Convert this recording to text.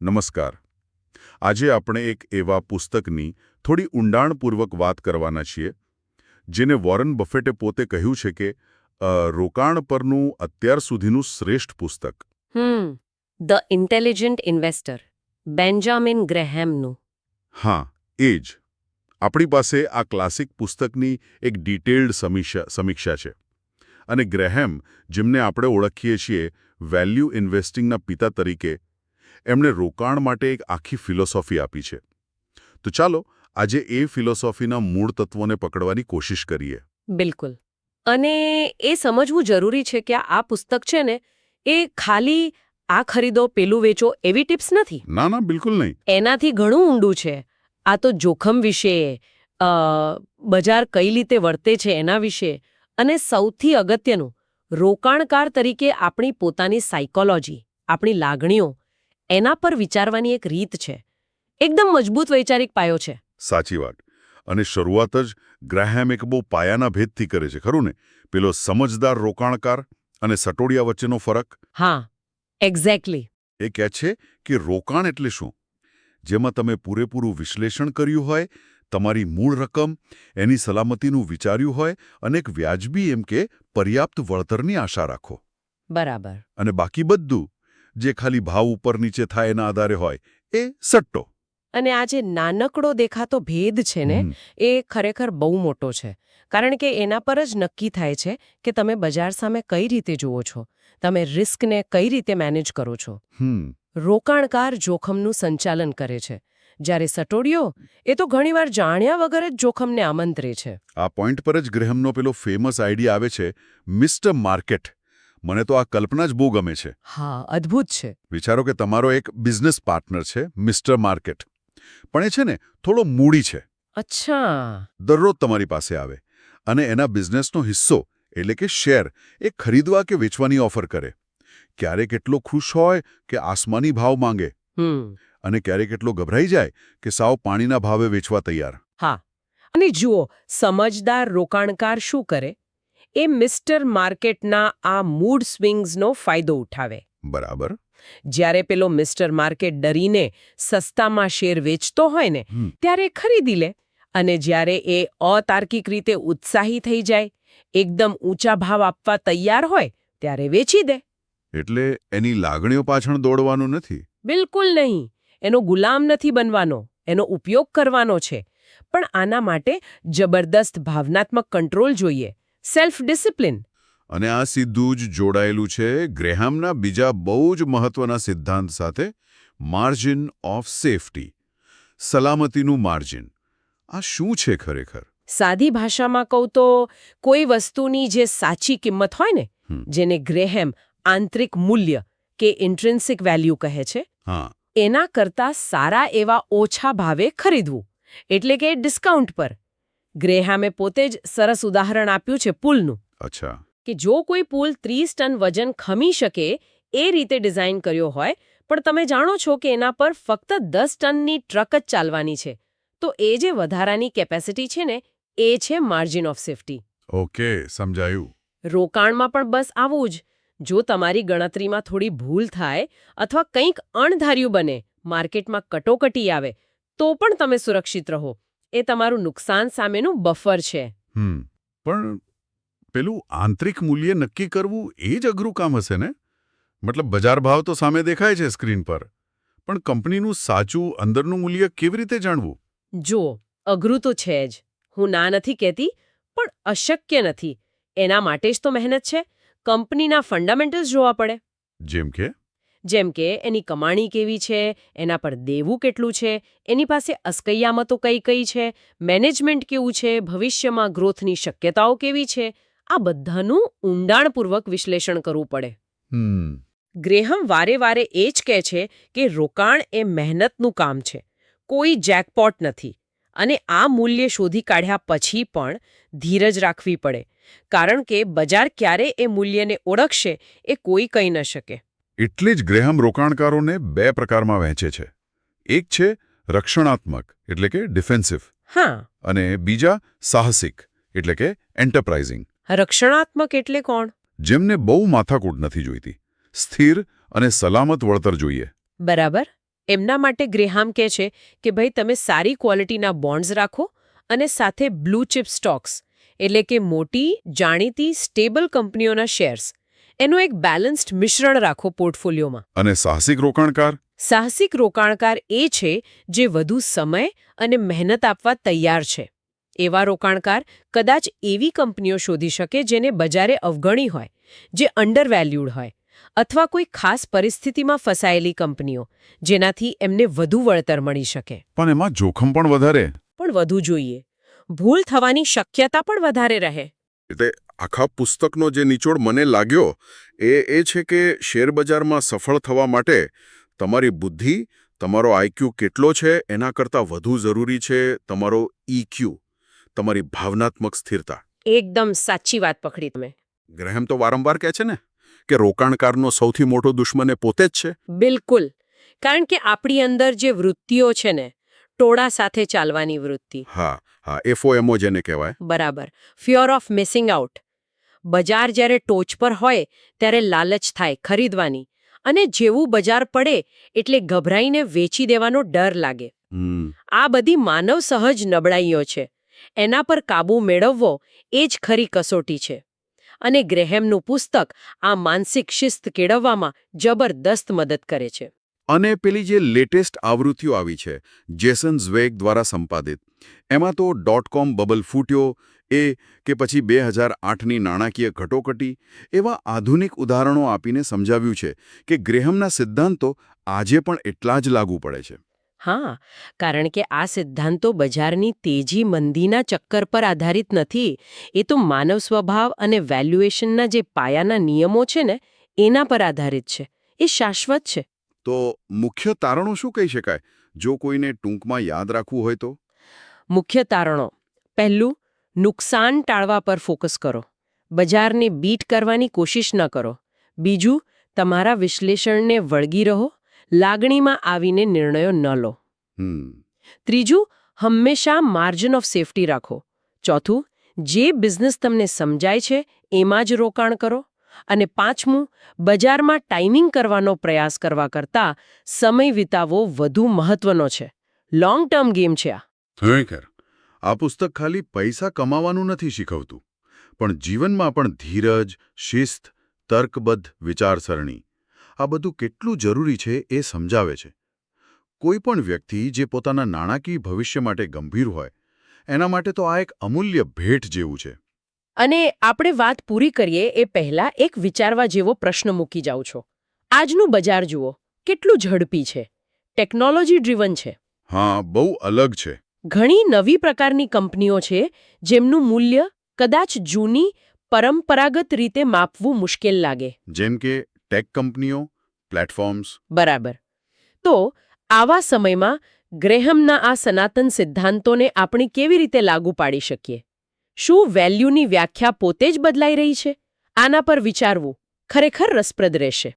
નમસ્કાર. આજે આપણે એક એવા પુસ્તકની થોડી ઊંડાણપૂર્વક વાત કરવાના છીએ જેને વોરન બફેટે પોતે કહ્યું છે કે રોકાણ પરનું અત્યાર સુધીનું શ્રેષ્ઠ પુસ્તક. ધ ઇન્ટેલિજન્ટ ઇન્વેસ્ટર, બેન્જામિન ગ્રેહેમનું. હા, એ જ. આપણી પાસે આ ક્લાસિક પુસ્તકની એક ડિટેલ્ડ સમીક્ષા છે અને ગ્રેહેમ, જેમને આપણે ઓળખીએ છીએ વેલ્યુ ઇન્વેસ્ટિંગના પિતા તરીકે, એમણે રોકાણ માટે એક આખી ફિલોસોફી આપી છે. તો ચાલો આજે એ ફિલોસોફીના મૂળ તત્વોને પકડવાની કોશિશ કરીએ. બિલકુલ. અને એ સમજવું જરૂરી છે કે આ પુસ્તક છે ને એ ખાલી આ ખરીદો પેલું વેચો એવી ટિપ્સ નથી. ના ના, બિલકુલ નહીં. એનાથી ઘણું ઊંડું છે. આ તો જોખમ વિશે, બજાર કઈ રીતે વર્તે છે એના વિશે, અને સૌથી અગત્યનું, રોકાણકાર તરીકે આપણી પોતાની સાયકોલોજી, આપણી લાગણીઓ, એના પર વિચારવાની એક રીત છે. એકદમ મજબૂત વૈચારિક પાયો છે. સાચી વાત. અને શરૂઆત જ ગ્રેહેમ એક બહુ પાયાના ભેદથી કરે છે, ખરું ને? પેલો સમજદાર રોકાણકાર અને સટોડિયા વચ્ચેનો ફરક. હા, એક્ઝેક્ટલી. એ કહે છે કે રોકાણ એટલે શું? જેમાં તમે પૂરેપૂરું વિશ્લેષણ કર્યું હોય, તમારી મૂળ રકમ, એની સલામતીનું વિચાર્યું હોય અને એક વ્યાજબી એમ કે પર્યાપ્ત વળતરની આશા રાખો. બરાબર. અને બાકી બધું જે ખાલી ભાવ ઉપર નીચે થાય એના આધારે હોય એ સટ્ટો. અને આ જે નાનકડો દેખાતો ભેદ છે ને, એ ખરેખર બહુ મોટો છે. કારણ કે એના પર જ નક્કી થાય છે કે તમે બજાર સામે કઈ રીતે જુઓ છો, તમે રિસ્કને કઈ રીતે મેનેજ કરો છો. રોકાણકાર જોખમનું સંચાલન કરે છે, જ્યારે સટોડિયો એ તો ઘણીવાર જાણ્યા વગર જ જોખમને આમંત્રે છે. આ પોઈન્ટ પર જ ગ્રેહમનો પેલો ફેમસ આઈડિયા આવે છે, મિસ્ટર માર્કેટ. મને તો આ કલ્પના જ બહુ ગમે છે. હા, અદ્ભુત છે. વિચારો કે તમારો એક બિઝનેસ પાર્ટનર છે, મિસ્ટર માર્કેટ. પણ એ છે ને થોડો મૂડી છે. અચ્છા. દરરોજ તમારી પાસે આવે અને એના બિઝનેસનો હિસ્સો એટલે કે શેર એ ખરીદવા કે વેચવાની ઓફર કરે. ક્યારેક એટલો ખુશ હોય કે આસમાની ભાવ માંગે, અને ક્યારેક એટલો ગભરાઈ જાય કે સાવ પાણીના ભાવે વેચવા તૈયાર. હા, અને જુઓ, સમજદાર રોકાણકાર શું કરે? એ મિસ્ટર માર્કેટના આ મૂડ સ્વિંગ્સનો ફાયદો ઉઠાવે. બરાબર. જ્યારે પેલો મિસ્ટર માર્કેટ ડરીને સસ્તામાં શેર વેચતો હોય ને, ત્યારે એ ખરીદી લે. અને જ્યારે એ અતાર્કિક રીતે ઉત્સાહી થઈ જાય, એકદમ ઊંચા ભાવ આપવા તૈયાર હોય, ત્યારે વેચી દે. એટલે એની લાગણીઓ પાછળ દોડવાનું નથી. બિલકુલ નહીં. એનો ગુલામ નથી બનવાનો, એનો ઉપયોગ કરવાનો છે. પણ આના માટે જબરદસ્ત ભાવનાત્મક કંટ્રોલ જોઈએ, સેલ્ફ ડિસિપ્લિન. અને આ સીધું જ જોડાયેલું છે ગ્રેહામના બીજા બહુ જ મહત્વના સિદ્ધાંત સાથે, માર્જિન ઓફ સેફટી, સલામતીનું માર્જિન. આ શું છે ખરેખર? સાદી ભાષામાં કહું તો, કોઈ વસ્તુની જે સાચી કિંમત હોય ને, જેને ગ્રેહેમ આંતરિક મૂલ્ય કે ઇન્ટ્રિન્સિક વેલ્યુ કહે છે, એના કરતાં સારા એવા ઓછા ભાવે ખરીદવું, એટલે કે ડિસ્કાઉન્ટ પર. ગ્રેહામે પોતે જ સરસ ઉદાહરણ આપ્યું છે પુલનું. અચ્છા. કે જો કોઈ પુલ 30 ટન વજન ખમી શકે એ રીતે ડિઝાઇન કર્યો હોય, પણ તમે જાણો છો કે એના પર ફક્ત 10 ટનની ટ્રક જ ચાલવાની છે, તો એ જે વધારાની કેપેસિટી છે ને, એ છે માર્જિન ઓફ સેફટી. ઓકે, સમજાયું. રોકાણમાં પણ બસ આવું જ. જો તમારી ગણતરીમાં થોડી ભૂલ થાય અથવા કંઈક અણધાર્યું બને, માર્કેટમાં કટોકટી આવે, તો પણ તમે સુરક્ષિત રહો. એ તમારું નુકસાન સામેનું બફર છે. પણ પેલું આંતરિક મૂલ્ય નક્કી કરવું એ જ અઘરું કામ હશે ને? મતલબ બજાર ભાવ તો સામે દેખાય છે સ્ક્રીન પર, પણ કંપનીનું સાચું અંદરનું મૂલ્ય કેવી રીતે જાણવું? જુઓ, અઘરું તો છે જ. હું ના નથી કહેતી, પણ અશક્ય નથી. એના માટે જ તો મહેનત છે. કંપનીના ફંડામેન્ટલ્સ જોવા પડે. જેમ કે એની કમાણી કેવી છે, એના પર દેવું કેટલું છે, એની પાસે અસ્કયામતો કઈ કઈ છે, મેનેજમેન્ટ કેવું છે, ભવિષ્યમાં ગ્રોથની શક્યતાઓ કેવી છે. આ બધાનું ઊંડાણપૂર્વક વિશ્લેષણ કરવું પડે. ગ્રેહમ વારે વારે એ જ કહે છે કે રોકાણ એ મહેનતનું કામ છે, કોઈ જેકપોટ નથી. અને આ મૂલ્ય શોધી કાઢ્યા પછી પણ ધીરજ રાખવી પડે, કારણ કે બજાર ક્યારે એ મૂલ્યને ઓળખશે એ કોઈ કહી ન શકે. એટલે જ ગ્રેહમ રોકાણકારોને 2 પ્રકારમાં વહેંચે છે. એક છે રક્ષણાત્મક એટલે કે ડિફેન્સિવ, અને બીજા સાહસિક એટલે કે એન્ટરપ્રાઇઝિંગ. રક્ષણાત્મક એટલે કોણ? જેમને બહુ માથાકૂટ નથી જોઈતી, સ્થિર અને સલામત વળતર જોઈએ. બરાબર. એમના માટે ગ્રેહામ કહે છે કે ભાઈ તમે સારી ક્વોલિટીના બોન્ડ્સ રાખો અને સાથે બ્લુ ચિપ સ્ટોક્સ એટલે કે મોટી જાણીતી સ્ટેબલ કંપનીઓના શેર્સ એનું એક બેલેન્સ્ડ મિશ્રણ રાખો પોર્ટફોલિયોમાં. અને સાહસિક રોકાણકાર? સાહસિક રોકાણકાર એ છે જે વધુ સમય અને મહેનત આપવા તૈયાર છે. એવા રોકાણકાર કદાચ એવી કંપનીઓ શોધી શકે જેને બજારે અવગણી હોય, જે અંડરવેલ્યુડ હોય, અથવા કોઈ ખાસ પરિસ્થિતિમાં ફસાયેલી કંપનીઓ જેનાથી એમને વધુ વળતર મળી શકે. પણ એમાં જોખમ પણ વધારે. પણ વધુ જોઈએ, ભૂલ થવાની શક્યતા પણ વધારે રહે. એટલે આખા પુસ્તકનો જે નિચોડ મને લાગ્યો એ છે કે શેરબજારમાં સફળ થવા માટે તમારી બુદ્ધિ, તમારો આઈક્યુ કેટલો છે એના કરતાં વધુ જરૂરી છે તમારો ઈક્યુ, તમારી ભાવનાત્મક સ્થિરતા. એકદમ સાચી વાત પકડી તમે. ગ્રેહામ તો વારંવાર કહે છે ને કે રોકાણકારનો સૌથી મોટો દુશ્મન એ પોતે જ છે. બિલકુલ. કારણ કે આપણી અંદર જે વૃત્તિઓ છે ને, ટોળા સાથે ચાલવાની વૃત્તિ. હા, FOMO જેને કહેવાય. બરાબર. Fear of missing out. બજાર જ્યારે ટોચ પર હોય ત્યારે લાલચ થાય ખરીદવાની, અને જેવું બજાર પડે એટલે ગભરાઈને વેચી દેવાનો ડર લાગે. આ બધી માનવ સહજ નબળાઈઓ છે. એના પર કાબૂ મેળવવો એ જ ખરી કસોટી છે. અને ગ્રેહેમનું પુસ્તક આ માનસિક શિસ્ત કેળવવામાં જબરદસ્ત મદદ કરે છે. અને પેલી જે લેટેસ્ટ આવૃત્તિઓ આવી છે જેસન ઝ્વેગ દ્વારા સંપાદિત, એમાં તો .com બબલ ફૂટ્યો એ કે પછી 2008ની નાણાકીય ઘટોકટી એવા આધુનિક ઉદાહરણો આપીને સમજાવ્યું છે કે ગ્રેહામના સિદ્ધાંતો આજે પણ એટલા જ લાગુ પડે છે. હા, કારણ કે આ સિદ્ધાંતો બજારની તેજી મંદીના ચક્કર પર આધારિત નથી. એ તો માનવ સ્વભાવ અને વેલ્યુએશનના જે પાયાના નિયમો છે ને એના પર આધારિત છે. એ શાશ્વત છે. તો મુખ્ય તારણો શું કહી શકાય જો કોઈને ટૂંકમાં યાદ રાખવું હોય તો? મુખ્ય તારણો: પહેલું, નુકસાન ટાળવા પર ફોકસ કરો. બજારને બીટ કરવાની કોશિશ ન કરો. બીજું, તમારા વિશ્લેષણને વળગી રહો, લાગણીમાં આવીને નિર્ણયો ન લો. ત્રીજું, હંમેશા માર્જિન ઓફ સેફટી રાખો. ચોથું, જે બિઝનેસ તમને સમજાય છે એમાં જ રોકાણ કરો. અને પાંચમું, બજારમાં ટાઈમિંગ કરવાનો પ્રયાસ કરવા કરતાં સમય વિતાવવો વધુ મહત્વનો છે. લોંગ ટર્મ ગેમ છે આ. ખરેખર આ પુસ્તક ખાલી પૈસા કમાવાનું નથી શીખવતું, પણ જીવનમાં પણ ધીરજ, શિસ્ત, તર્કબદ્ધ વિચારસરણી આ બધું કેટલું જરૂરી છે એ સમજાવે છે. કોઈ પણ વ્યક્તિ જે પોતાના નાણાકીય ભવિષ્ય માટે ગંભીર હોય એના માટે તો આ એક અમૂલ્ય ભેટ જેવું છે. અને આપણે વાત પૂરી કરીએ એ પહેલા એક વિચારવા જેવો પ્રશ્ન મૂકી જાઉં છું. આજનું બજાર જુઓ, કેટલું ઝડપી છે, ટેકનોલોજી ડ્રીવન છે. હા, બહુ અલગ છે. ઘણી નવી પ્રકારની કંપનીઓ છે જેમનું મૂલ્ય કદાચ જૂની પરંપરાગત રીતે માપવું મુશ્કેલ લાગે. જેમ કે ટેક કંપનીઓ, પ્લેટફોર્મ્સ. બરાબર. તો આવા સમયમાં ગ્રેહામના આ સનાતન સિદ્ધાંતોને આપણે કેવી રીતે લાગુ પાડી શકીએ? શું વેલ્યુની વ્યાખ્યા પોતે જ બદલાઈ રહી છે? આના પર વિચારવું ખરેખર રસપ્રદ રહેશે.